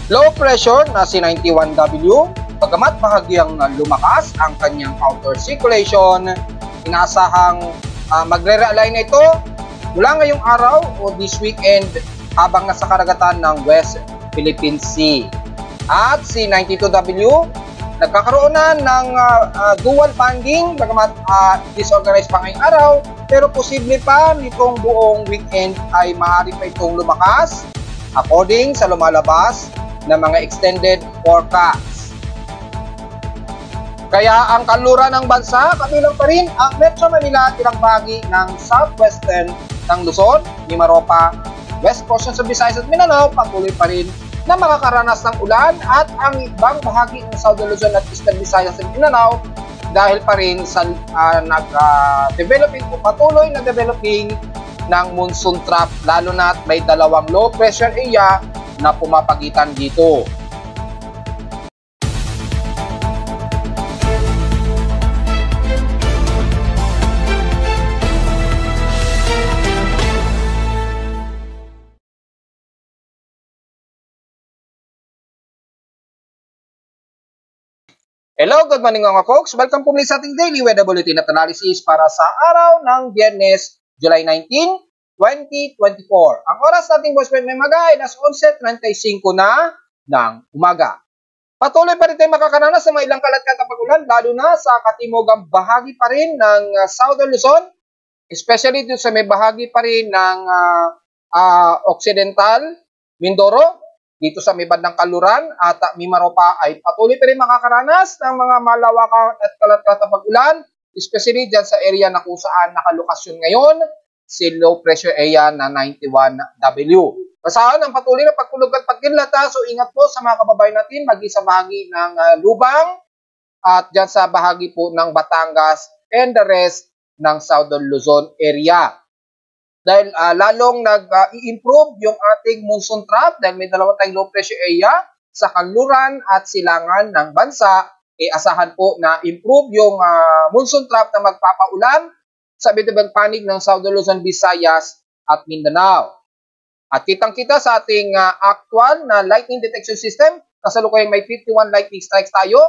Low pressure na si 91W, bagamat bahagyang lumakas ang kanyang outer circulation, inaasahang magre-realign na ito mula ngayong araw o this weekend habang nasa karagatan ng West Philippine Sea. At si 92W, nagkakaroon na ng dual banding, bagamat disorganized pa ngayong araw, pero posible pa nitong buong weekend ay maaari pa itong lumakas according sa lumalabas na mga extended forecast. Kaya ang kanluran ng bansa, kabilang pa rin ang Metro Manila at ilang bahagi ng southwestern ng Luzon, Mimaropa, west portions of Visayas at Mindanao, patuloy pa rin na makakaranas ng ulan at ang ibang bahagi ng Southern Luzon at Eastern Visayas at Mindanao dahil pa rin sa developing o patuloy na developing ng monsoon trap, lalo na may dalawang low pressure area na pumapagitan dito. Hello, good morning mga folks. Welcome po muli sa ating daily weather bulletin at analysis para sa araw ng Biyernes, July 19, 2024. Ang oras nating Boss Friend may maga ay alas 11:35 na ng umaga. Patuloy pa rin tayo makakaranas sa mga ilang kalat-kalat na pag-ulan, lalo na sa katimugang bahagi pa rin ng Southern Luzon, especially dito sa may bahagi pa rin ng Occidental Mindoro, dito sa may bandang Kaluran at Mimaropa ay patuloy pa rin makakaranas ng mga malawakang at kalat-kalat na pag-ulan, especially dyan sa area na kung saan nakalokasyon ngayon si low pressure area na 91W. Basahan ang patuloy na pagkulog at pagkinlata, so ingat po sa mga kababayan natin, maging sa bahagi ng Lubang at dyan sa bahagi po ng Batangas and the rest ng Southern Luzon area. Dahil lalong nag-i-improve yung ating monsoon trap dahil may dalawa tayong low pressure area sa kanluran at silangan ng bansa, asahan po na improve yung monsoon trap na magpapaulan sa bidibang panig ng Southern Luzon, Visayas at Mindanao. At kitang-kita sa ating actual na lightning detection system, kasalukuyang may 51 lightning strikes tayo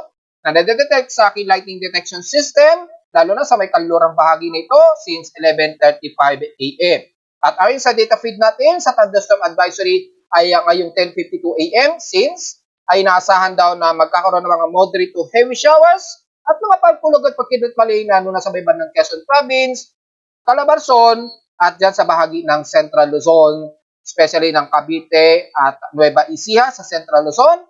na nadedetect sa aking lightning detection system, lalo na sa may kanlurang bahagi nito since 11:35 AM. At ayon sa data feed natin sa thunderstorm advisory ay ngayong 10:52 AM since ay naasahan daw na magkakaroon ng mga moderate to heavy showers at mga pagkulog at pagkidot mali na nasa may bandang Quezon Province, Calabarzon at dyan sa bahagi ng Central Luzon, especially ng Cavite at Nueva Ecija sa Central Luzon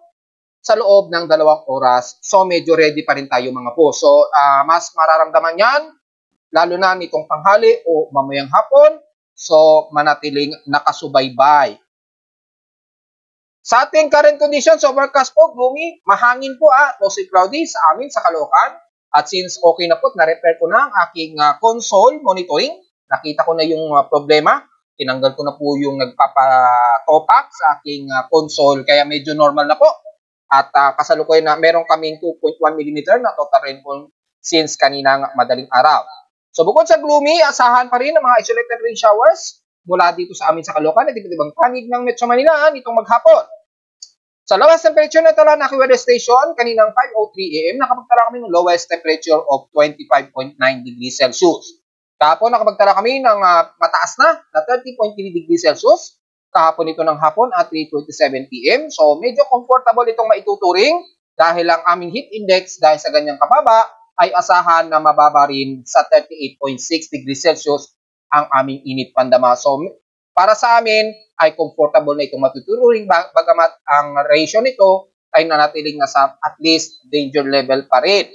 sa loob ng 2 oras. So medyo ready pa rin tayo mga po. So mas mararamdaman yan lalo na nitong tanghali o mamayang hapon. So manatiling nakasubaybay. Sa ating current conditions, overcast po, gloomy, mahangin po mostly cloudy sa amin sa Caloocan. At since okay na po, na-repair ko na ang aking console monitoring. Nakita ko na yung problema. Tinanggal ko na po yung nagpapatopak sa aking console, kaya medyo normal na po. At kasalukuyan na meron kaming 2.1 mm na total rainfall since kaninang madaling araw. So bukod sa gloomy, asahan pa rin ang mga isolated rain showers mula dito sa amin sa Caloocan at iba't-ibang panig ng Metro Manila nitong maghapon. Sa lowest temperature na tala ng weather station, kaninang 5:03 AM, nakapagtala kami ng lowest temperature of 25.9 degrees Celsius. Kahapon nakapagtala kami ng mataas na 30.3 degrees Celsius. Kahapon ito ng hapon at 3:27 PM. So medyo comfortable itong maituturing dahil ang aming heat index dahil sa ganyang kababa ay asahan na mababa rin sa 38.6 degrees Celsius ang aming init pandama. So para sa amin ay comfortable na itong matuturing, bagamat ang ratio nito ay nanatiling nasa at least danger level pa rin.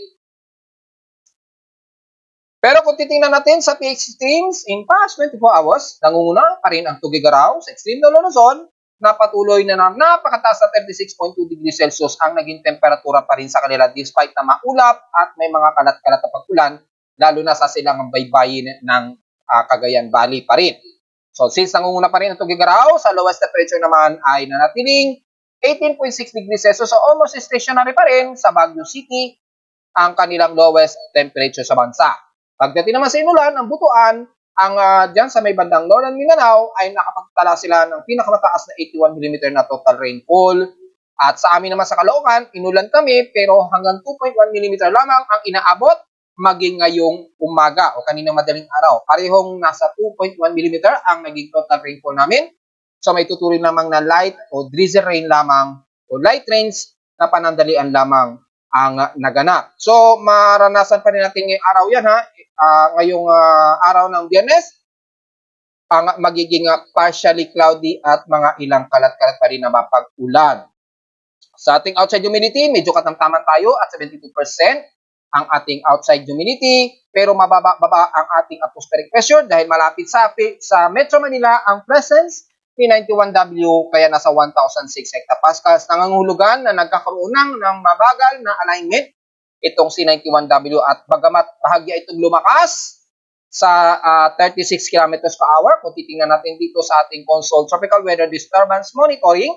Pero kung titingnan natin sa PH extremes, in past 24 hours, nangunguna pa rin ang Tugigaraw sa extreme Lolo Luzon na patuloy na napakataas na 36.2 degrees Celsius ang naging temperatura pa rin sa kanila despite na maulap at may mga kalat-kalat na pag-ulan, lalo na sa silangang baybayin ng Cagayan Valley pa rin. So since nangunguna pa rin ang Tugigaraw, sa lowest temperature naman ay nanatiling 18.6 degrees Celsius, so almost stationary pa rin sa Baguio City ang kanilang lowest temperature sa bansa. Pagdating naman sa inulan, ang Butuan, dyan sa may bandang Northern Mindanao ay nakapagtala sila ng pinakamataas na 81 mm na total rainfall At sa amin naman sa Caloocan, inulan kami pero hanggang 2.1 mm lamang ang inaabot maging ngayong umaga o kanina madaling araw. Parehong nasa 2.1 mm ang naging total rainfall namin. So may tuturing lamang na light o drizzle rain lamang o light rains na panandalian lamang ang naganap. So maranasan pa rin natin ngayong araw yan ha. Ngayong araw ng Biyernes, ang magiging partially cloudy at mga ilang kalat-kalat pa rin na mapag-ulan. Sa ating outside humidity, medyo katamtaman tayo at 72% ang ating outside humidity, pero mababa ang ating atmospheric pressure dahil malapit sa Metro Manila ang presence ni 91W kaya nasa 1,006 hectopascals. Nangangahulugan na nagkakaroon ng mabagal na alignment itong si 91W at bagamat bahagya itong lumakas sa 36 km per hour, kung titingnan natin dito sa ating console tropical weather disturbance monitoring,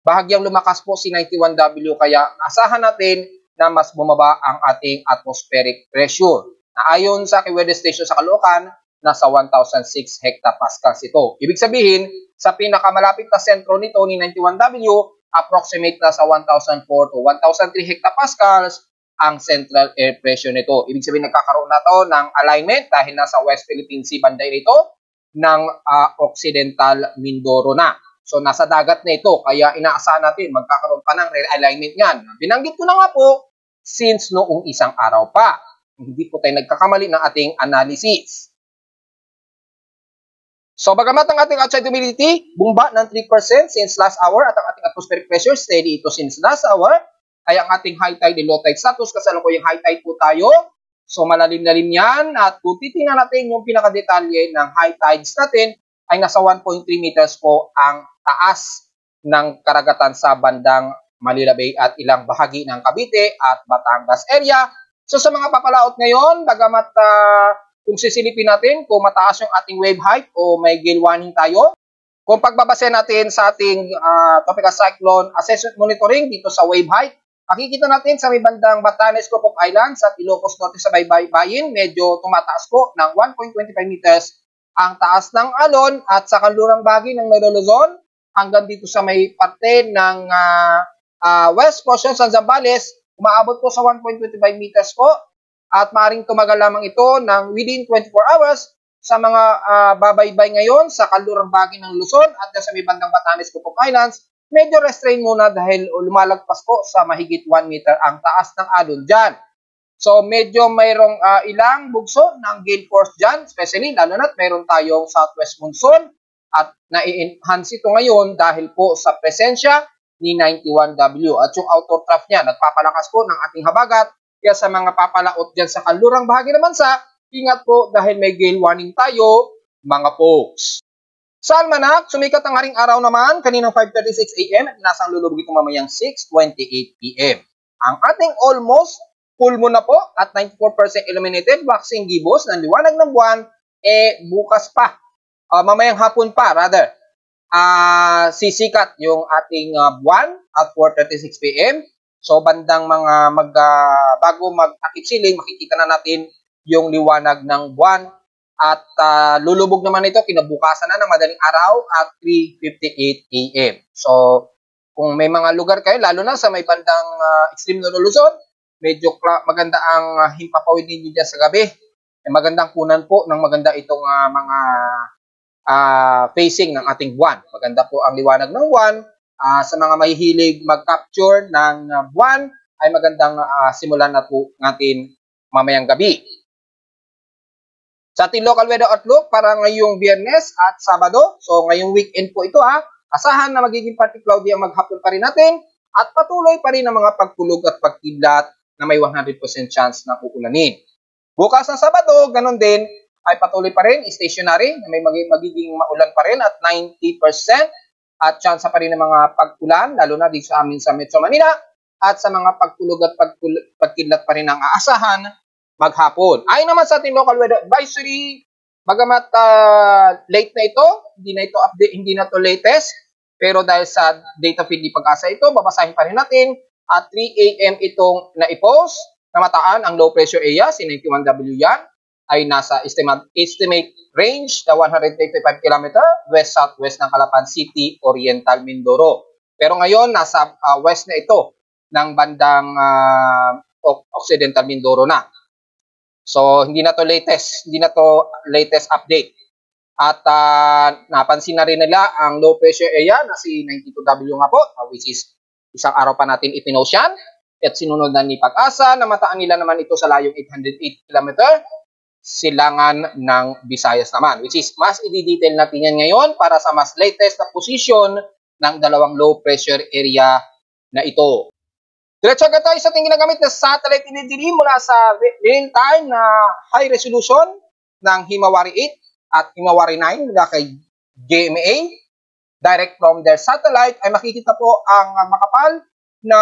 bahagyang lumakas po si 91W kaya asahan natin na mas bumaba ang ating atmospheric pressure. Na ayon sa weather station sa Caloocan, nasa 1,006 hectopascals ito. Ibig sabihin, sa pinakamalapit na sentro nito ni 91W, approximate na sa 1,004 to 1,003 hectopascals ang central air pressure nito. Ibig sabihin, nagkakaroon na to ng alignment dahil nasa West Philippine Sea banday nito ng Occidental Mindoro na. So, nasa dagat na ito, kaya inaasahan natin magkakaroon pa ng realignment niyan. Binanggit ko na nga po, since noong isang araw pa. Hindi po tayo nagkakamali ng ating analysis. So, bagamat ang ating outside humidity, bumaba ng 3% since last hour at ang ating atmospheric pressure, steady ito since last hour, ay ang ating high tide and low tide status, kasalukuyang high tide po tayo. So, malalim-lalim yan. At kung titingnan natin yung pinakadetalye ng high tides natin, ay nasa 1.3 meters po ang taas ng karagatan sa bandang Manila Bay at ilang bahagi ng Cavite at Batangas area. So sa mga papalaot ngayon, bagamat kung sisilipin natin kung mataas yung ating wave height o may gale warning tayo, kung pagbabase natin sa ating tropical cyclone assessment monitoring dito sa wave height, makikita natin sa may bandang Batanes Group of Islands at Ilocos Norte sa Baybayin, medyo tumataas po ng 1.25 meters ang taas ng alon at sa kanlurang bahagi ng Luzon hanggang dito sa may parte ng west portion sa Zambales, umaabot po sa 1.25 meters po at maaaring tumagal lamang ito ng within 24 hours sa mga babaybay ngayon sa kanlurang bahagi ng Luzon at sa may bandang Batanes Group of Islands. Medyo restrain muna dahil lumalagpas po sa mahigit 1 meter ang taas ng alon dyan. So, medyo mayroong ilang bugso ng gale force dyan, especially lalo na't mayroon tayong southwest monsoon at na-enhance ito ngayon dahil po sa presensya ni 91W. At yung outer trough niya, nagpapalakas po ng ating habagat. Kaya sa mga papalaot dyan sa kanlurang bahagi ng bansa, ingat po dahil may gale warning tayo, mga folks. Sa Almanac, sumikat ang haring araw naman kaninang 5:36 AM at nasang lulubog ito mamayang 6:28 PM. Ang ating almost full moon na po at 94% illuminated, waxing gibos ng liwanag ng buwan, bukas pa, mamayang hapon pa, rather, sisikat yung ating buwan at 4:36 PM. So, bandang mga bago mag-takip siling, makikita na natin yung liwanag ng buwan at lulubog naman ito kinabukasan na ng madaling araw at 3:58 AM. So, kung may mga lugar kayo, lalo na sa may bandang extreme na Luzon, medyo maganda ang himpapawid ninyo dyan sa gabi. Magandang kunan po ng maganda itong mga facing ng ating buwan. Maganda po ang liwanag ng buwan. Sa mga mahihilig mag-capture ng buwan, ay magandang simulan na po natin mamayang gabi. Sa ating local weather outlook para ngayong Biyernes at Sabado, so ngayong weekend po ito asahan na magiging partly cloudy ang maghapon pa rin natin at patuloy pa rin ang mga pagkulog at pagkidlat na may 100% chance na uulanin. Bukas ng Sabado, ganun din, ay patuloy pa rin, stationary, na may magiging maulan pa rin at 90% at chance pa rin ng mga pag-ulan, lalo na dito sa amin sa Metro Manila, at sa mga pagkulog at pagkidlat pa rin ang aasahan maghapon. Ayon naman sa ating local weather advisory, bagamat late na ito, hindi na ito update, hindi na to latest, pero dahil sa data feed ni Pag-asa ito, babasahin pa rin natin. At 3 AM itong na-post na mataan ang low pressure area, si 91W yan, ay nasa estimate range na 135 km west-southwest ng Calapan City, Oriental Mindoro. Pero ngayon, nasa west na ito ng bandang Occidental Mindoro na. So, hindi na to latest update. At napansin na rin nila ang low pressure area na si 92W nga po, which is isang araw pa natin ipinost yan. At sinunod na ni Pag-asa, namataan nila naman ito sa layong 808 km, silangan ng Visayas naman, which is mas i-detail natin yan ngayon para sa mas latest na position ng dalawang low pressure area na ito. Diretso agad tayo sa ating ginagamit na satellite imagery mula sa real-time na high resolution ng Himawari 8 at Himawari 9 mula kay GMA. Direct from their satellite ay makikita po ang makapal na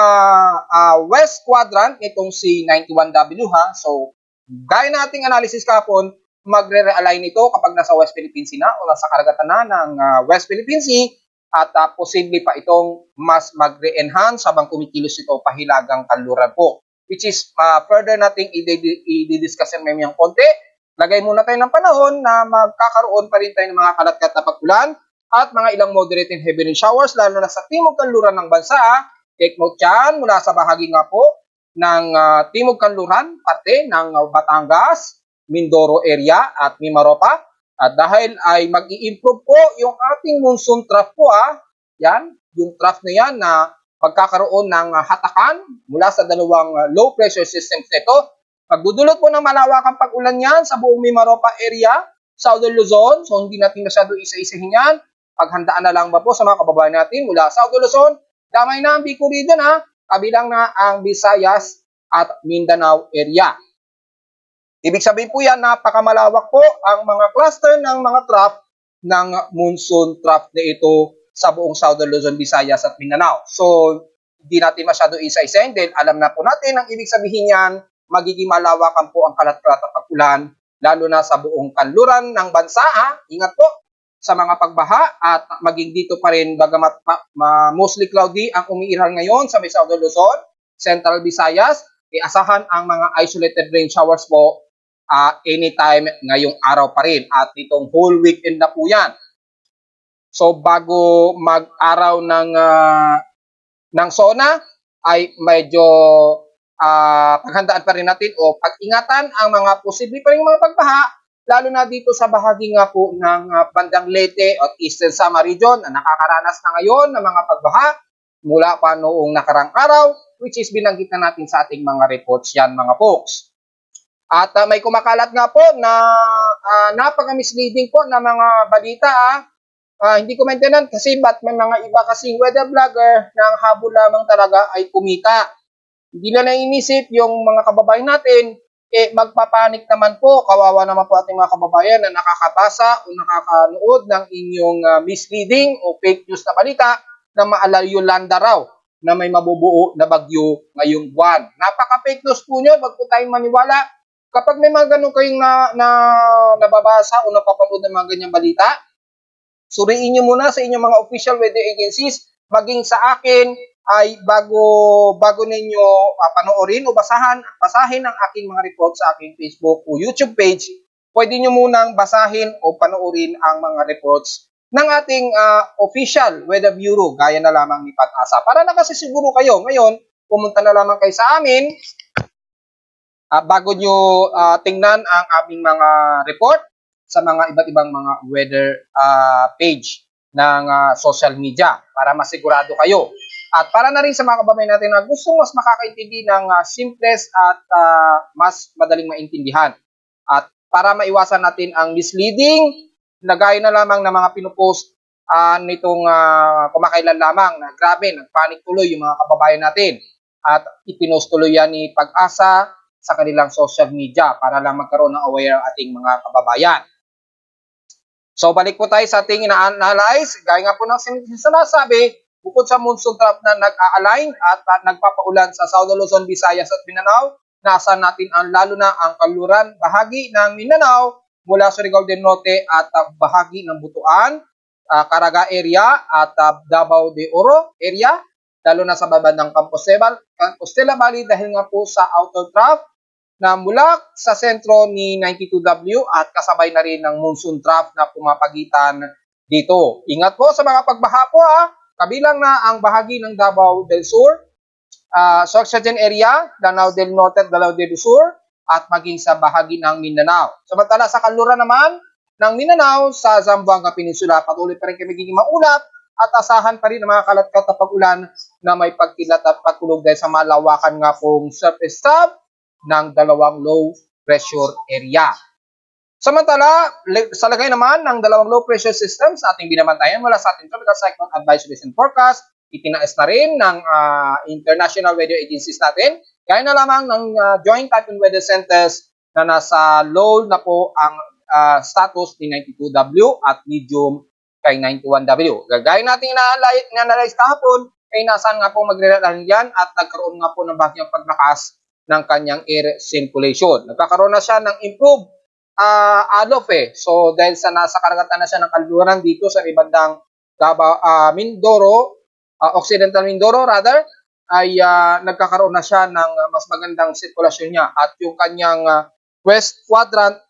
west quadrant nitong si 91W ha. So, gaya nating analysis kahapon, magre-realign ito kapag nasa West Philippine Sea na o nasa karagatan na ng West Philippine Sea at posible pa itong mas magre-enhance habang kumikilos ito pahilagang kanluran po. Which is further nating i-discussin mamayang konti. Lagay muna tayo ng panahon na magkakaroon pa rin tayo ng mga kalat-kalat na pag-ulan at mga ilang moderate and heavy rain showers lalo na sa timog kanluran ng bansa. Take note yan mula sa bahagi nga po ng timog kanluran, parte ng Batangas, Mindoro area at Mimaropa. At dahil ay mag-i-improve po yung ating monsoon trough po yan, yung trough na yan na pagkakaroon ng hatakan mula sa dalawang low pressure systems nito. Magdudulot po ng malawakang pag-ulan yan sa buong Mimaropa area, Southern Luzon. So hindi natin masyado isa-isahin yan. Paghandaan na lang ba po sa mga kababayan natin mula Southern Luzon, damay na ang Bicol region kabilang na ang Visayas at Mindanao area. Ibig sabihin po yan, napakamalawak po ang mga cluster ng mga trough ng monsoon trough na ito sa buong Southern Luzon, Visayas at Mindanao. So, hindi natin masyado isa-isahin dahil alam na po natin ang ibig sabihin yan, magiging malawakan po ang kalat-kalat na pag-ulan, lalo na sa buong kanluran ng bansa. Ingat po sa mga pagbaha at maging dito pa rin bagamat mostly cloudy ang umiiral ngayon sa may Southern Luzon, Central Visayas, iasahan ang mga isolated rain showers po anytime ngayong araw pa rin at itong whole weekend na po yan. So bago mag-araw ng SONA ay medyo paghandaan pa rin natin o pag-ingatan ang mga posible pa rin mga pagbaha lalo na dito sa bahagi nga po ng bandang Leyte at Eastern Samar region na nakakaranas na ngayon ng mga pagbaha mula pa noong nakarang araw, which is binanggit na natin sa ating mga reports yan mga folks. At may kumakalat nga po na napaka-misleading po na mga balita. Hindi ko maintindihan kasi ba't may mga iba kasing weather vlogger na ang habol lamang talaga ay kumita. Hindi na nainisip yung mga kababayan natin, magpapanik naman po, kawawa naman po ating mga kababayan na nakakabasa o nakakanood ng inyong misleading o fake news na balita na maalayo landa raw na may mabubuo na bagyo ngayong buwan. Napaka-fake news po nyo, wag po tayong maniwala. Kapag may mga ganun kayong nababasa o napapanood ng mga ganyang balita, suriin nyo muna sa inyong mga official weather agencies, maging sa akin ay bago ninyo panoorin o basahin ang aking mga report sa aking Facebook o YouTube page, pwede nyo munang basahin o panoorin ang mga reports ng ating official Weather Bureau, gaya na lamang ni Pag-asa. Para nakasisiguro kayo, ngayon, pumunta na lamang kayo sa amin bago nyo tingnan ang aming mga report sa mga iba't ibang mga weather page ng social media para masigurado kayo. At para na rin sa mga kababayan natin na gustong mas makakaintindi ng simplest at mas madaling maintindihan. At para maiwasan natin ang misleading, lagay na lamang ng mga pinupost nitong kumakailan lamang na grabe, nagpanik tuloy yung mga kababayan natin. At ipinost tuloy yan ni Pag-asa sa kanilang social media para lang magkaroon ng aware ang ating mga kababayan. So balik po tayo sa ating ina-analyze. Gaya nga po ng sinasabi, bukod sa monsoon trough na nag-a-align at nagpapaulan sa Southern Luzon, Visayas at Mindanao, nasa natin lalo na ang kanluran bahagi ng Mindanao mula Surigao del Norte at bahagi ng Butuan, Caraga area at Davao de Oro area, lalo na sa babandang Compostela Valley dahil nga po sa outer trough na mula sa sentro ni 92W at kasabay na rin ng monsoon trough na pumapagitan dito. Ingat po sa mga pagbaha po kabilang na ang bahagi ng Davao del Sur, Sorsogon area, Lanao del Norte at Lanao del Sur, at maging sa bahagi ng Mindanao. Samantala sa kanluran naman ng Mindanao, sa Zamboanga Peninsula, patuloy pa rin kami magiging maulap at asahan pa rin ang mga kalat-kalat na pag-ulan na may pagkilat at pagkulog dahil sa malawakan nga pong surface tab ng dalawang low pressure area. Samantala, sa lagay naman ng dalawang low pressure system sa ating binabantayan mula sa ating Tropical Cyclone Advisories and Forecast, itinaas na rin ng international weather agencies natin, gaya na lamang ng Joint Typhoon Weather Centers na nasa low na po ang status ni 92W at medium kay 91W. Gagaya natin na-analyze kahapon, ay nasaan nga po magre-rally yan at nagkaroon nga po ng bagyang paglakas ng kanyang air circulation. Nagkakaroon na siya ng improved alof So dahil sa nasa karagatan na siya ng kanluran dito sa ibandang Mindoro, Occidental Mindoro rather, ay nagkakaroon na siya ng mas magandang sirkulasyon niya at yung kanyang west quadrant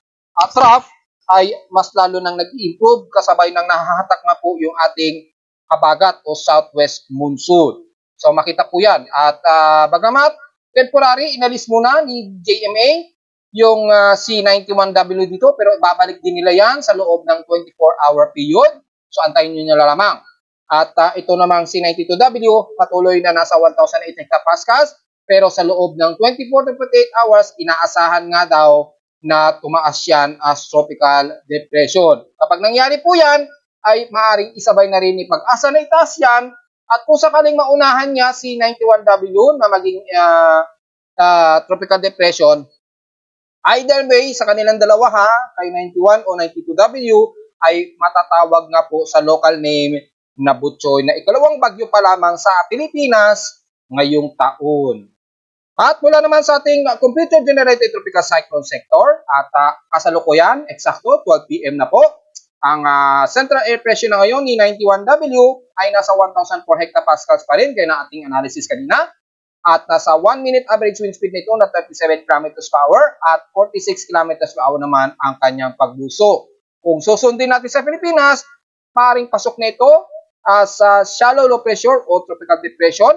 trough ay mas lalo nang nag-improve kasabay ng nahahatak nga po yung ating habagat o southwest monsoon. So makita po yan. At bagamat temporary, inalis muna ni JMA yung C91W dito pero babalik din nila yan sa loob ng 24-hour period. So antayin nyo nila lamang. At ito namang C92W patuloy na nasa 1,008 hectopascals pero sa loob ng 24 to 48 hours inaasahan nga daw na tumaas yan as tropical depression. Kapag nangyari po yan ay maaaring isabay na rin ni pag-asa na itaas yan at kung sakaling maunahan niya si 91W na maging tropical depression, either way sa kanilang dalawa kay 91 o 92W ay matatawag nga po sa local name na Butchoy na ikalawang bagyo pa lamang sa Pilipinas ngayong taon. At mula naman sa ating computer-generated tropical cyclone sector at kasalukuyan, eksakto 12 PM na po, ang central air pressure na ngayon ni 91W ay nasa 1,004 hectopascals pa rin gaya na ating analysis kanina. At nasa 1 minute average wind speed nito na 37 km per hour at 46 km per hour naman ang kanyang pagbuso. Kung susundin natin sa Pilipinas, maaaring pasok nito sa shallow low pressure o tropical depression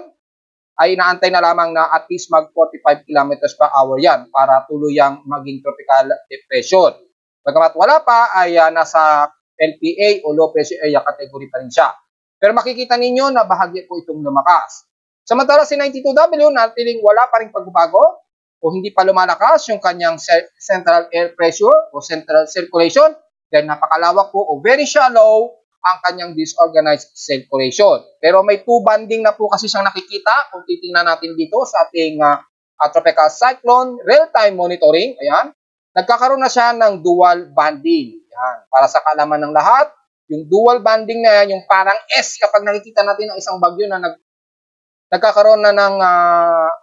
ay inaantay na lamang na at least mag 45 km per hour yan para tuluyang maging tropical depression. Bagamat wala pa ay nasa LPA o low pressure area category pa rin siya. Pero makikita ninyo na bahagi po itong lumakas. Samantala si 92W natiling wala pa rin pagbabago o hindi pa lumalakas yung kanyang central air pressure o central circulation dahil napakalawak po o very shallow ang kanyang disorganized circulation. Pero may two banding na po kasi siyang nakikita kung titingnan natin dito sa ating tropical cyclone real-time monitoring. Ayan. Nagkakaroon na siya ng dual banding. Ayan. Para sa kaalaman ng lahat, yung dual banding na yan, yung parang S kapag nakikita natin ang isang bagyo na nagkakaroon na ng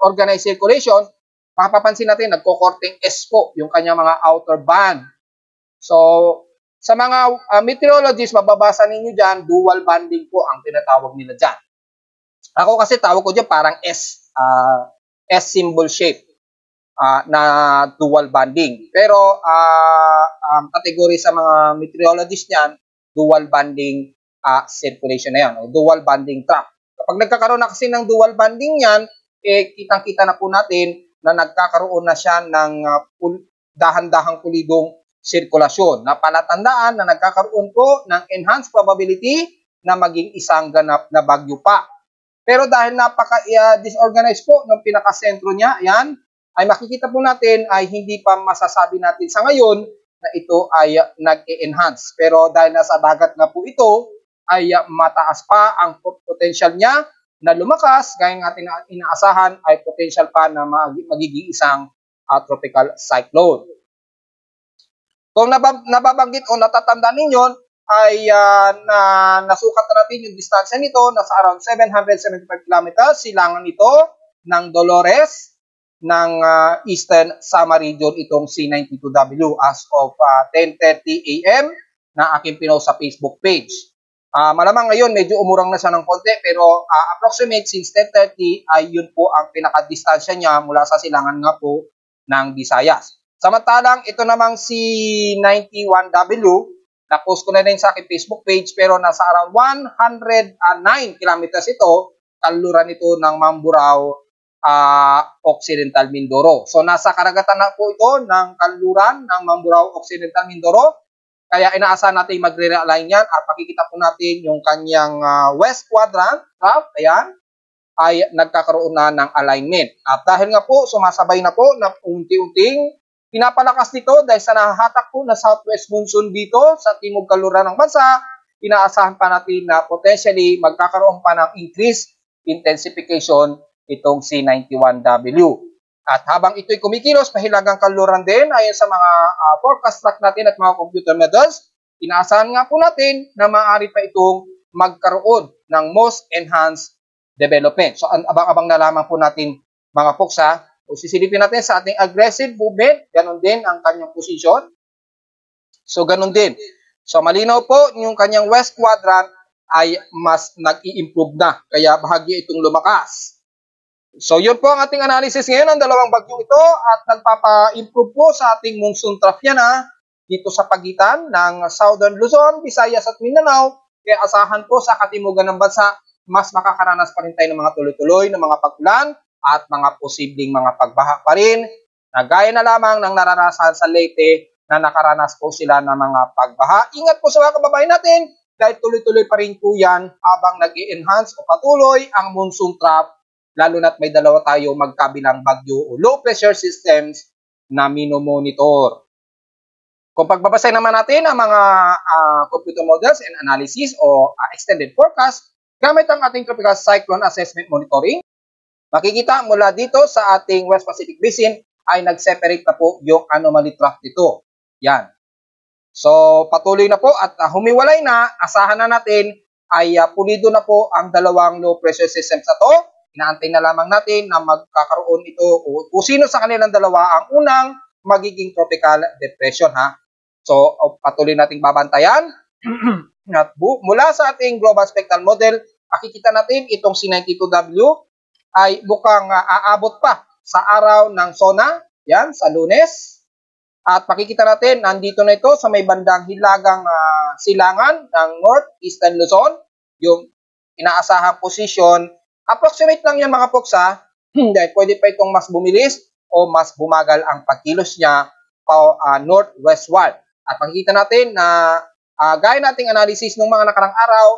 organized circulation, mapapansin natin nagkokorteng S po yung kanyang mga outer band. So, sa mga meteorologists, mababasa ninyo dyan, dual banding po ang tinatawag nila dyan. Ako kasi tawag ko dyan parang S symbol shape na dual banding. Pero ang category sa mga meteorologists niyan, dual banding circulation na yan, o dual banding track. Kapag nagkakaroon na kasi ng dual banding yan, kitang-kita na po natin na nagkakaroon na siya ng dahan-dahang pulidong sirkulasyon na palatandaan na nagkakaroon po ng enhanced probability na maging isang ganap na bagyo pa. Pero dahil napaka-disorganized po ng pinakasentro niya, yan, ay makikita po natin ay hindi pa masasabi natin sa ngayon na ito ay nag-e-enhance. Pero dahil nasa dagat na po ito, ay mataas pa ang potential niya na lumakas, gaya ng ating inaasahan ay potential pa na magiging isang tropical cyclone. Kung nababanggit o natatandaan ninyo, ay nasukat na natin yung distansya nito, nasa around 775 kilometers, silangan ito ng Dolores ng Eastern Samar Region itong C92W as of 10:30 AM na aking pinost sa Facebook page. Malamang ngayon medyo umurang na siya ng konti pero approximate since 10:30 ay yun po ang pinakadistansya niya mula sa silangan nga po ng Visayas. Samantalang ito namang si 91W Na-post ko na rin sa aking Facebook page, pero nasa around 109 kilometers ito, kanluran ito ng Mamburao, Occidental Mindoro. So nasa karagatan na po ito ng kanluran ng Mamburao, Occidental Mindoro. Kaya inaasahan natin magre-realign yan at makikita po natin yung kanyang west quadrant, ayan, ay nagkakaroon na ng alignment. At dahil nga po, sumasabay na po na unti-unting pinapalakas nito dahil sa nahahatak po na southwest monsoon dito sa timog kanluran ng bansa, inaasahan pa natin na potentially magkakaroon pa ng increased intensification itong C91W. At habang ito'y kumikilos, pahilagang kanluran din, ayon sa mga forecast track natin at mga computer models, inaasahan nga po natin na maaari pa itong magkaroon ng most enhanced development. So, abang-abang na lamang po natin mga folks ha. O sisilipin natin sa ating aggressive movement, ganun din ang kanyang position. So, ganun din. So, malinaw po, yung kanyang west quadrant ay mas nag-i-improve na. Kaya bahagi itong lumakas. So, yun po ang ating analysis ngayon ng dalawang bagyo ito at nagpapa-improve po sa ating monsoon trough yan dito sa pagitan ng Southern Luzon, Visayas at Mindanao. Kaya asahan po sa katimugan ng bansa, mas makakaranas pa rin tayo ng mga tuloy-tuloy ng mga pag-ulan at mga posibleng mga pagbaha pa rin na gaya na lamang ng naranasan sa Leyte na nakaranas po sila ng mga pagbaha. Ingat po sa mga kababayan natin dahil tuloy-tuloy pa rin po yan habang nag-i-enhance o patuloy ang monsoon trough, lalo na't may dalawa tayo magkabilang bagyo o low pressure systems na minomonitor. Kung pagbabasay naman natin ang mga computer models and analysis o extended forecast, gamit ang ating tropical cyclone assessment monitoring, makikita mula dito sa ating West Pacific Basin ay nag-separate na po yung anomaly trough dito. Yan. So patuloy na po at humiwalay na, asahan na natin ay pulido na po ang dalawang low pressure systems na to. Inaantay na lamang natin na magkakaroon ito o sino sa kanilang dalawa ang unang magiging tropical depression ha. So patuloy nating babantayan. At mula sa ating global spectral model, makikita natin itong C92W ay mukhang aabot pa sa araw ng SONA, yan, sa Lunes. At makikita natin, nandito na ito sa may bandang hilagang silangan ng Northeastern Luzon, yung inaasahang posisyon. Approximate lang yan mga folks ha, dahil pwede pa itong mas bumilis o mas bumagal ang pagkilos niya northwestward. At makikita natin na gaya nating analysis ng mga nakarang araw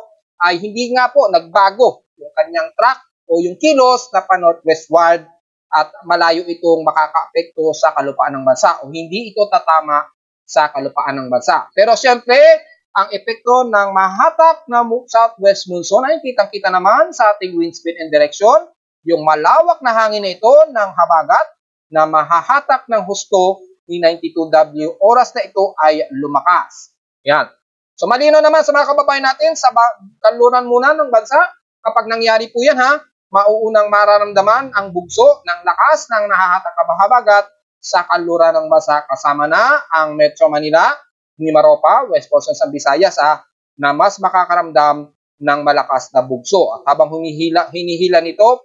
ay hindi nga po nagbago yung kanyang track o yung kilos na pa-northwestward at malayo itong makaka-apekto sa kalupaan ng bansa o hindi ito tatama sa kalupaan ng bansa. Pero siyempre, ang epekto ng mahatak na southwest monsoon ay kitang-kita naman sa ating wind speed and direction. Yung malawak na hangin na ito ng habagat na mahahatak ng husto ni 92W, oras na ito ay lumakas. Yan. So malinaw naman sa mga kababayan natin sa kanluran muna ng bansa, kapag nangyari po yan ha, mauunang mararamdaman ang bugso ng lakas ng nahahatak na habagat sa kanluran ng bansa kasama na ang Metro Manila, Mimaropa, West Coast ng Visayas na mas makakaramdam ng malakas na bugso. At habang hinihila nito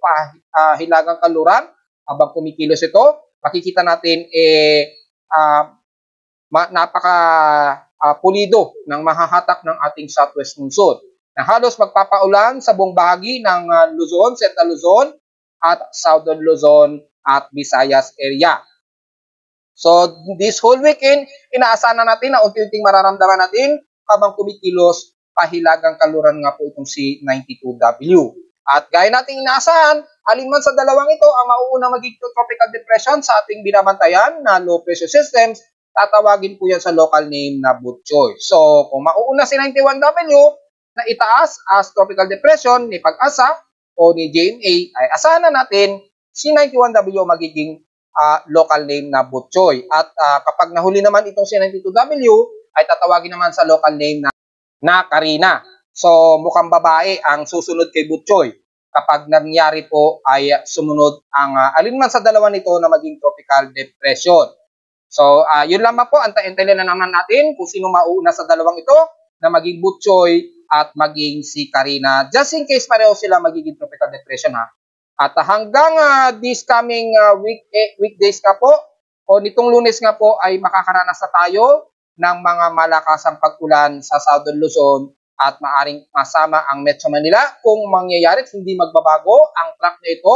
hilagang kanluran, habang kumikilos ito, makikita natin napaka pulido ng mahahatak ng ating southwest monsoon na halos magpapaulan sa buong bahagi ng Luzon, Central Luzon at Southern Luzon at Visayas area. So this whole weekend, inaasahan na natin na unti-unting mararamdaman natin habang kumikilos pahilagang kanluran nga po itong C92W. At gaya nating inaasahan, alinman sa dalawang ito ang mauunang magiging tropical depression sa ating binabantayan na low pressure systems, tatawagin po yan sa local name na Butchoy. So kung mauuna si 91W na itaas as tropical depression ni Pag-asa o ni JNA, ay asahan na natin si 91W magiging local name na Butchoy. At kapag nahuli naman itong si 92W, ay tatawagin naman sa local name na Karina. So mukhang babae ang susunod kay Butchoy. Kapag nangyari po ay sumunod ang alinman sa dalawa nito na maging tropical depression. So yun lamang po, antay-antay na naman natin kung sino mauuna sa dalawang ito na maging Butchoy at maging si Karina. Just in case pareho sila magiging tropical depression ha. At hanggang this coming weekdays nga po, o nitong Lunes nga po ay makakaranas na tayo ng mga malakasang pag-ulan sa Southern Luzon at maaring masama ang Metro Manila kung mangyayari at hindi magbabago ang track na ito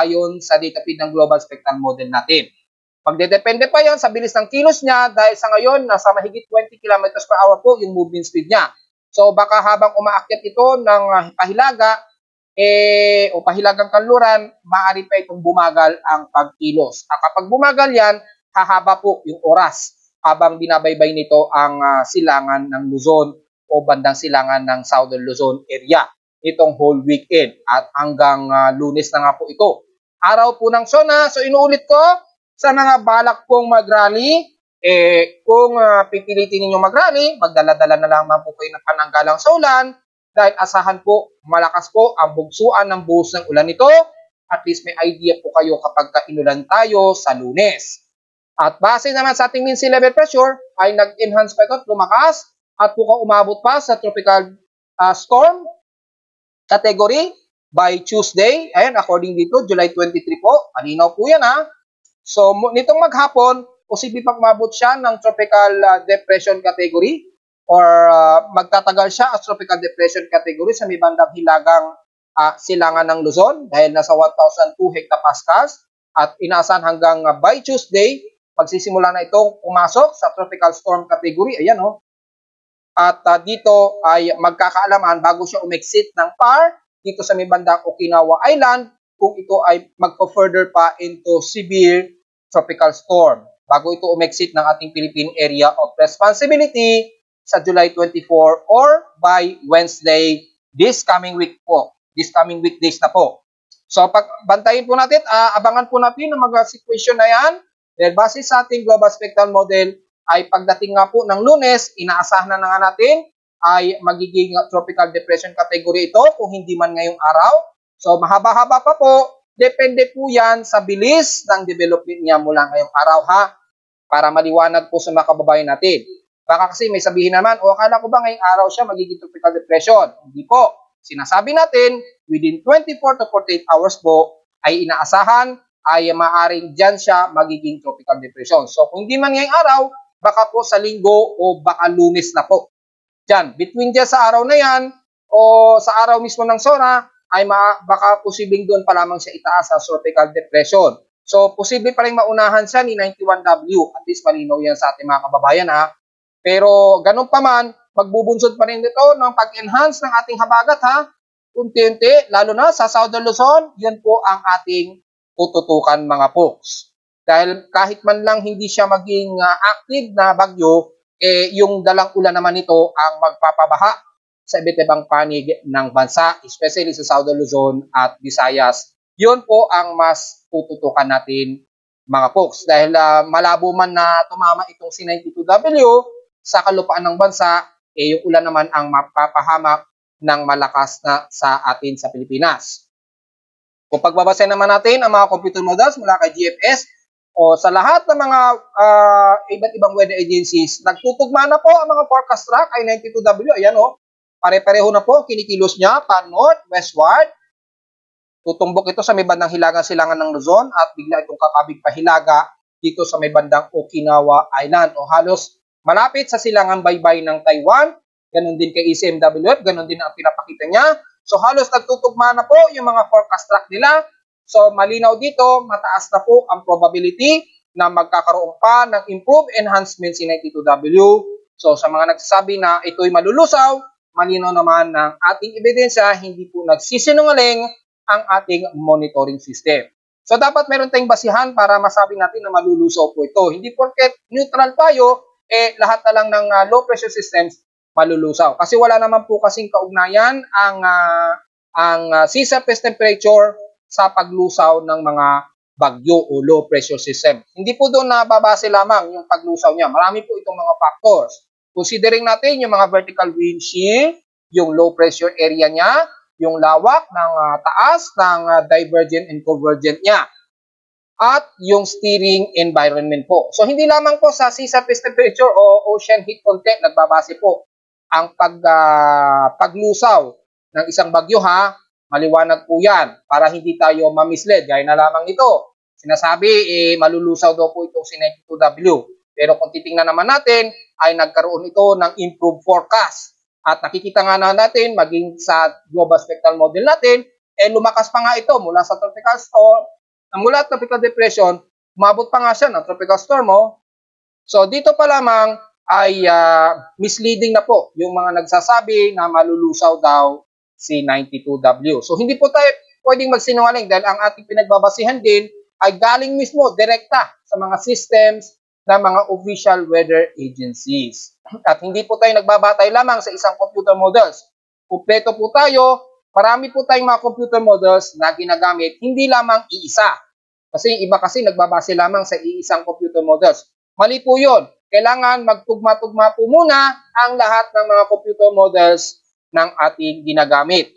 ayon sa data feed ng Global Spectral Model natin. Magdedepende pa yon sa bilis ng kilos niya dahil sa ngayon nasa mahigit 20 km per hour po yung movement speed niya. So baka habang umaakyat ito ng pahilaga o pahilagang kanluran, maaari pa itong bumagal ang pagkilos. Kapag bumagal yan, hahaba po yung oras habang binabaybay nito ang silangan ng Luzon o bandang silangan ng Southern Luzon area itong whole weekend at hanggang Lunes na nga po ito. Araw po ng SONA. So inuulit ko sa mga balak pong mag-rally, kung pipilitin ninyo mag-rally, magdala-dala na lamang po kayo ng pananggalang sa ulan dahil asahan po malakas po ang bugsuan ng buhos ng ulan nito. At least may idea po kayo kapag inulan tayo sa Lunes. At base naman sa ating mean sea level pressure ay nag-enhance pa ito at lumakas at mukhang umabot pa sa tropical storm category by Tuesday. Ayan, according dito, July 23 po. Malinaw po yan ha. So, nitong maghapon, posible pang umabot siya ng tropical depression category or magtatagal siya as tropical depression category sa may bandang hilagang silangan ng Luzon dahil nasa 1,002 hectopascals at inaasahan hanggang by Tuesday, pagsisimula na itong pumasok sa tropical storm category. Ayan o. At dito ay magkakaalaman bago siya umexit ng PAR dito sa may bandang Okinawa Island kung ito ay magpa-further pa into severe tropical storm bago ito umexit ng ating Philippine Area of Responsibility sa July 24 or by Wednesday this coming week po. This coming weekdays na po. So bantayin po natin, abangan po natin ang mga situation na yan. Dahil base sa ating Global Spectral Model ay pagdating nga po ng Lunes, inaasahan na nga natin ay magiging tropical depression category ito kung hindi man ngayong araw. So mahaba-haba pa po, depende po yan sa bilis ng development niya mula ngayong araw ha, para maliwanag po sa mga kababayan natin. Baka kasi may sabihin naman, akala ko ba ngayong araw siya magiging tropical depression? Hindi po. Sinasabi natin, within 24 to 48 hours po ay inaasahan ay maaaring dyan siya magiging tropical depression. So kung hindi man ngayong araw, baka po sa linggo o baka Lunes na po. Diyan, between dyan sa araw na yan o sa araw mismo ng SONA ay baka posibleng doon pa lamang siya itaas sa tropical depression. So posible pa rin maunahan siya ni 91W. At least malinaw yan sa ating mga kababayan ha. Pero ganun pa man, magbubunsod pa rin dito ng pag-enhance ng ating habagat ha. Unti-unti, lalo na sa Southern Luzon, yun po ang ating tututukan mga folks. Dahil kahit man lang hindi siya maging active na bagyo, yung dalang ulan naman nito ang magpapabaha sa iba't ibang panig ng bansa, especially sa Southern Luzon at Visayas. Yun po ang mas tututukan natin mga folks. Dahil malabo man na tumama itong C92W sa kalupaan ng bansa, yung ulan naman ang mapapahamak ng malakas na sa atin sa Pilipinas. Kung pagbabasa naman natin ang mga computer models mula kay GFS, o sa lahat ng mga iba't ibang weather agencies, nagtutugma na po ang mga forecast track ay 92W. Ayan o, pare-pareho na po kinikilos niya pa north, westward. Tutumbok ito sa may bandang hilagang silangan ng Luzon at bigla itong kakabig pahilaga dito sa may bandang Okinawa Island o halos malapit sa silangan baybay ng Taiwan. Ganon din kay ECMWF, ganon din ang pinapakita niya. So halos nagtutugma na po yung mga forecast track nila. So malinaw dito, mataas na po ang probability na magkakaroon pa ng improved enhancement si 92W. So sa mga nagsasabi na ito'y malulusaw, malinaw naman ng ating ebidensya, hindi po nagsisinungaling ang ating monitoring system. So dapat meron tayong basihan para masabi natin na malulusaw po ito. Hindi porket neutral tayo, lahat na lang ng low pressure systems malulusaw. Kasi wala naman po kasing kaugnayan ang sea surface temperature sa paglusaw ng mga bagyo o low pressure system. Hindi po doon nababase lamang yung paglusaw niya. Marami po itong mga factors. Considering natin yung mga vertical wind shear, yung low pressure area niya, yung lawak ng taas ng divergent and convergent niya, at yung steering environment po. So hindi lamang po sa sea surface temperature o ocean heat content nagbabase po ang paglusaw ng isang bagyo ha. Maliwanag po yan para hindi tayo mamislead. Gaya na lamang nito. Sinasabi, malulusaw daw po itong C92W. Pero kung titingnan naman natin, ay nagkaroon ito ng improved forecast. At nakikita nga na natin, maging sa global spectral model natin, lumakas pa nga ito mula sa tropical storm, mula tropical depression, umabot pa nga siya ng tropical storm. So dito pa lamang ay misleading na po yung mga nagsasabi na malulusaw daw si 92W. So hindi po tayo pwedeng magsinungaling dahil ang ating pinagbabasihan din ay galing mismo direkta sa mga systems ng mga official weather agencies. At hindi po tayo nagbabatay lamang sa isang computer models. Kumpleto po tayo, marami po tayong mga computer models na ginagamit, hindi lamang iisa. Kasi iba kasi nagbabase lamang sa iisang computer models. Mali po yun. Kailangan magtugma-tugma po muna ang lahat ng mga computer models ng ating ginagamit.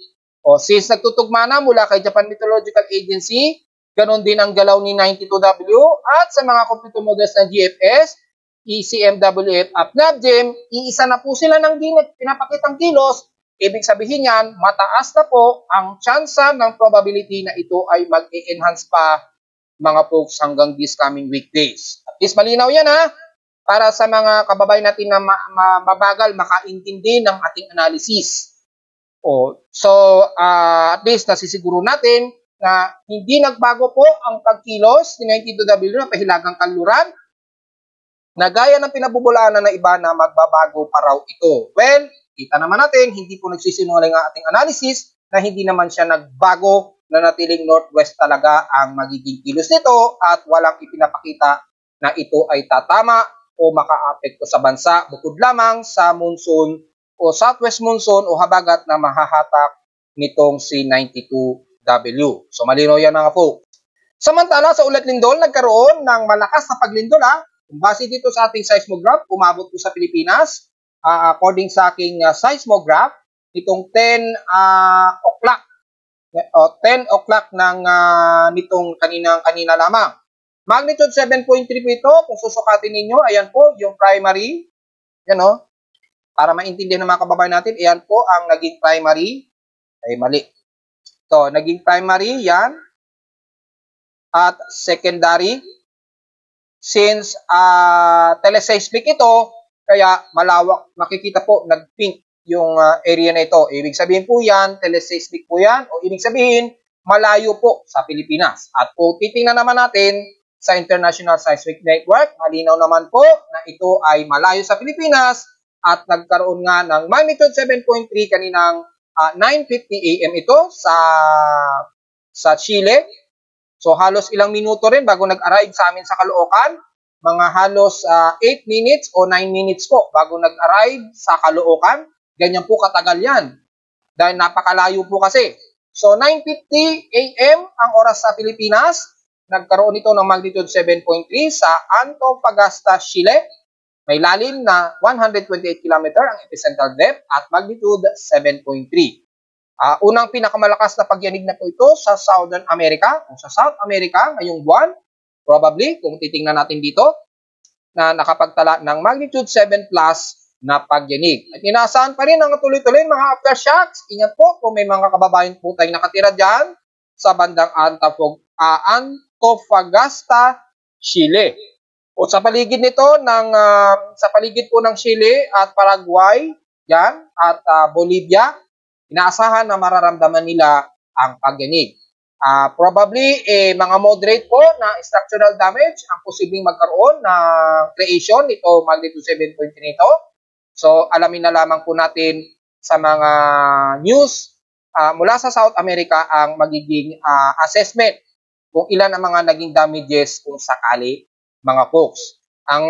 O since nagtutugma na mula kay Japan Meteorological Agency, ganon din ang galaw ni 92W at sa mga computer models ng GFS, ECMWF at NAVGEM, iisa na po sila ng pinapakitang kilos. Ibig sabihin yan, mataas na po ang tsansa ng probability na ito ay mag-enhance pa mga folks hanggang this coming weekdays. At least malinaw yan para sa mga kababayan natin na mabagal makaintindi ng ating analysis. So at least nasisiguro natin na hindi nagbago po ang pagkilos ni 92W na pahilagang kanluran na gaya ng pinabubulaanan ng iba na magbabago pa raw ito. Well, kita naman natin, hindi po nagsisinungaling ang ating analysis na hindi naman siya nagbago, na natiling northwest talaga ang magiging kilos nito at walang ipinapakita na ito ay tatama o maka-apekto sa bansa bukod lamang sa monsoon o southwest monsoon o habagat na mahahatak nitong si 92W. So malinaw yan mga folks. Samantala sa ulat lindol, nagkaroon ng malakas na paglindol Base dito sa ating seismograph, umabot po sa Pilipinas according sa aking seismograph nitong 10 o'clock. 10 o'clock ng nitong kanina lamang. Magnitude 7.3 po ito. Kung susukatin ninyo, ayan po yung primary. Yan para maintindihan ng mga kababayan natin, ayan po ang naging primary. Ay mali. So, naging primary, yan. At secondary. Since teleseismic ito, kaya malawak, makikita po, nag-pink yung area na ito. Ibig sabihin po yan, teleseismic po yan, o ibig sabihin, malayo po sa Pilipinas. At kung titingnan naman natin sa International Seismic Network, malinaw naman po na ito ay malayo sa Pilipinas at nagkaroon nga ng magnitude 7.3 kaninang 9:50 AM ito sa Chile. So halos ilang minuto rin bago nag-arrive sa amin sa Caloocan. Mga halos 8 minutes o 9 minutes po bago nag-arrive sa Caloocan. Ganyan po katagal yan. Dahil napakalayo po kasi. So 9:50 AM ang oras sa Pilipinas. Nagkaroon ito ng magnitude 7.3 sa Antofagasta, Chile. May lalim na 128 km ang epicentral depth at magnitude 7.3. Unang pinakamalakas na pagyanig na po ito sa Southern America o sa South America ngayong buwan. Probably, kung titingnan natin dito, na nakapagtala ng magnitude 7 plus na pagyanig. At inaasahan pa rin ang tuloy-tuloy mga aftershocks. Ingat po kung may mga kababayan po tayong nakatira dyan sa bandang Antofagasta, Chile. O sa paligid nito sa paligid po ng Chile at Paraguay, yan, at Bolivia, inaasahan na mararamdaman nila ang pagyanig. Probably, mga moderate po na structural damage ang posibleng magkaroon ng creation nito magnitude 7.3 nito. So, alamin na lamang po natin sa mga news mula sa South America ang magiging assessment kung ilan ang mga naging damages kung sakali, mga folks. Ang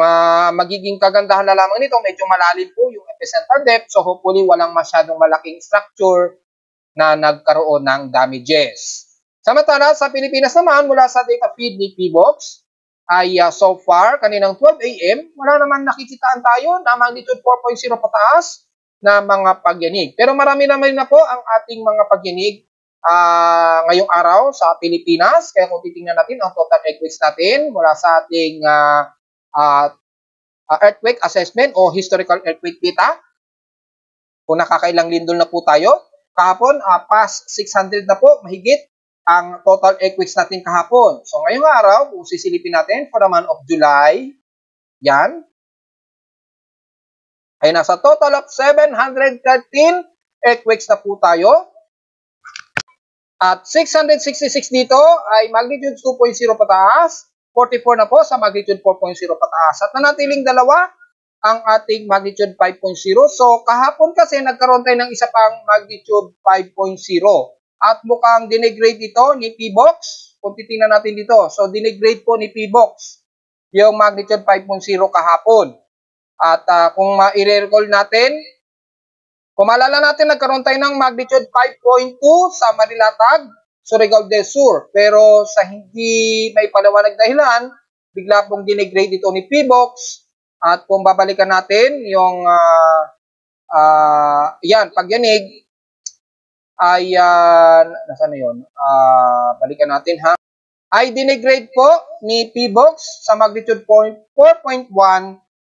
magiging kagandahan na lamang nito, medyo malalim po yung epicenter depth. So, hopefully, walang masyadong malaking structure na nagkaroon ng damages. Samantala, sa Pilipinas naman, mula sa data feed ni PBOX, ay so far, kaninang 12 AM, wala naman nakikitaan tayo na magnitude 4.0 pataas na mga pagyanig. Pero marami naman na po ang ating mga pagyanig ngayong araw sa Pilipinas. Kaya kung titingnan natin ang total earthquakes natin mula sa ating earthquake assessment o historical earthquake data, kung nakakailang lindol na po tayo, kahapon, past 600 na po, mahigit ang total earthquakes natin kahapon. So ngayong araw, kung sisilipin natin for the month of July, yan, ay nasa total of 713 earthquakes na po tayo. At 666 dito ay magnitude 2.0 pataas, 44 na po sa magnitude 4.0 pataas. At nanatiling dalawa ang ating magnitude 5.0. So kahapon kasi nagkaroon tayo ng isa pang magnitude 5.0. At mukhang dinegrade ito ni P-Box. Kung titingnan natin dito. So dinegrade po ni P-Box yung magnitude 5.0 kahapon. At kung ma-recall natin, kung maalala natin, nagkaroon tayo ng magnitude 5.2 sa Marilatag, Surigao del Sur. Pero sa hindi may paliwanag dahilan, bigla pong dinegrade ito ni P-Box. At kung babalikan natin yung pagyanig ay nasaan na yun? Balikan natin ha. Ay dinegrade po ni P-Box sa magnitude 4.1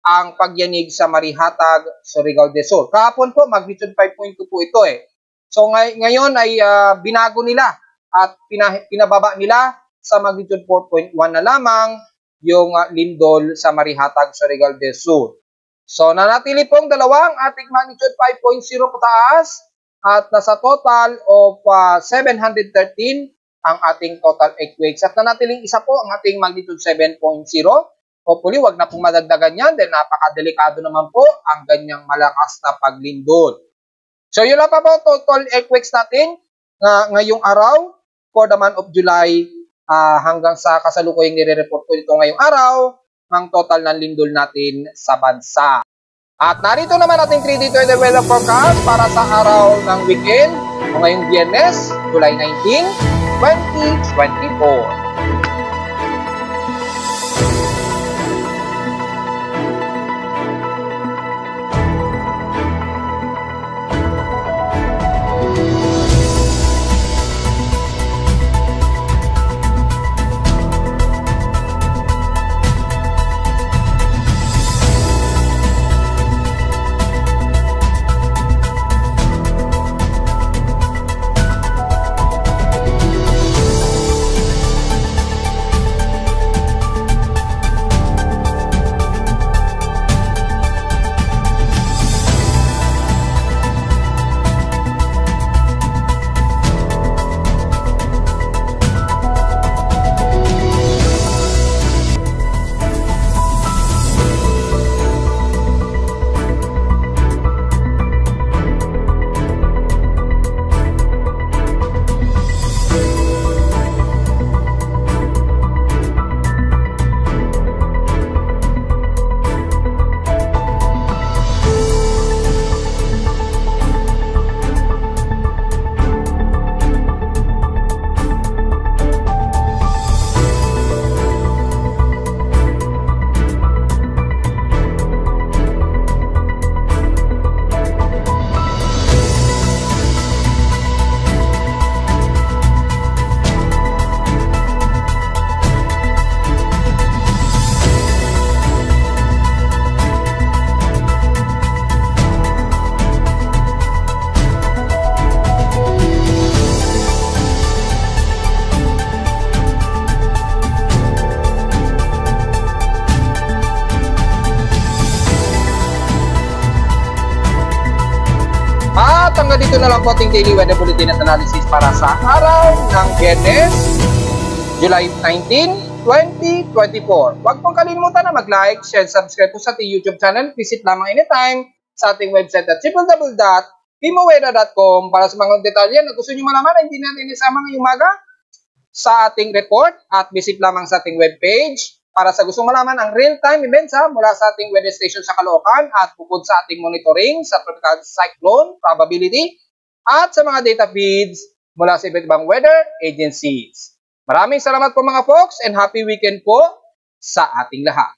ang pagyanig sa Marihatag, Surigao del Sur. Kahapon po, magnitude 5.2 po ito eh. So ngayon ay binago nila at pinababa nila sa magnitude 4.1 na lamang yung lindol sa Marihatag, Surigao del Sur. So nanatili pong dalawang ating magnitude 5.0 pataas at nasa total of 713 ang ating total earthquakes. At nanatiling isa po ang ating magnitude 7.0. Hopefully, wag na pong madagdagan yan. Then, napakadelikado naman po ang ganyang malakas na paglindol. So, yun lang pa po total earthquakes natin ngayong araw for the month of July hanggang sa kasalukuyang nire-report ko dito ngayong araw ang total ng lindol natin sa bansa. At narito naman ating 3D weather forecast para sa araw ng weekend o ngayong Biyernes, July 19, 2024. Hanggang dito na lang po ating daily weather bulletin at analysis para sa araw ng Biyernes, July 19, 2024. Huwag pong kalimutan na mag-like, share, subscribe po sa ating YouTube channel. Visit lamang anytime sa ating website at www.pimoweather.com para sa mga detalye na gusto nyo malaman na hindi natin isama ngayong umaga sa ating report at visit lamang sa ating webpage para sa gustong malaman ang real-time events mula sa ating weather station sa Caloocan at bukod sa ating monitoring sa tropical cyclone probability at sa mga data feeds mula sa iba't ibang weather agencies. Maraming salamat po mga folks and happy weekend po sa ating lahat.